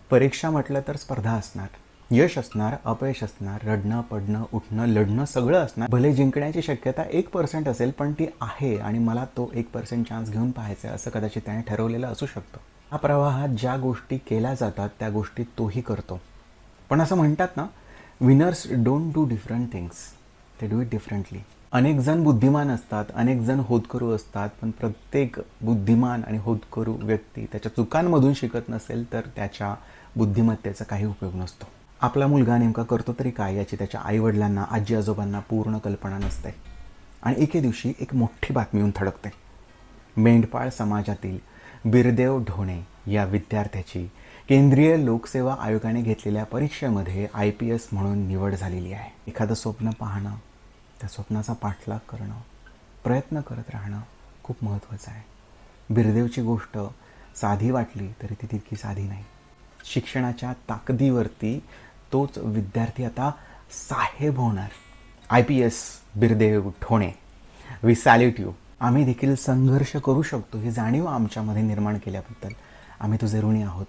परीक्षा म्हटलं तर स्पर्धा असणार, यश असणार, अपयश असणार, रडणं, पडणं, उठणं, लढणं सगळं असणार. भले जिंकण्याची शक्यता 1% असेल, पण ती आहे आणि मला तो 1% चान्स घेऊन पाहायचा आहे असं कदाचित त्याने ठरवलेलं असू शकतं. या प्रवाहात ज्या गोष्टी केल्या जातात त्या गोष्टी तोही करतो. पण असं म्हणतात ना, winners don't do different things, ते डू इट डिफरंटली. अनेक जण बुद्धिमान असतात, अनेक जण होतकरू असतात, पण प्रत्येक बुद्धिमान आणि होतकरू व्यक्ती त्याच्या चुकांमधून शिकत नसेल तर त्याच्या बुद्धिमत्तेचा काही उपयोग नसतो. आपला मुलगा नेमका करतो तरी काय याची त्याच्या आईवडिलांना, आजी आजोबांना पूर्ण कल्पना नसते. आणि एके दिवशी एक मोठी बातमी येऊन थडकते. मेंढपाळ समाजातील बिरदेव ढोणे या विद्यार्थ्याची केंद्रीय लोकसेवा आयोगाने घेतलेल्या परीक्षेमध्ये IPS म्हणून निवड झालेली आहे. एखादं स्वप्न पाहणं, त्या स्वप्नाचा पाठलाग करणं, प्रयत्न करत राहणं खूप महत्त्वाचं आहे. बिरदेवची गोष्ट साधी वाटली तरी ती तितकी साधी नाही. शिक्षणाच्या ताकदीवरती तोच विद्यार्थी आता साहेब होणार. IPS Birdev Dhone, we salute you. आम्ही देखील संघर्ष करू शकतो ही जाणीव आमच्यामध्ये निर्माण केल्याबद्दल आम्ही तुझे ऋणी आहोत.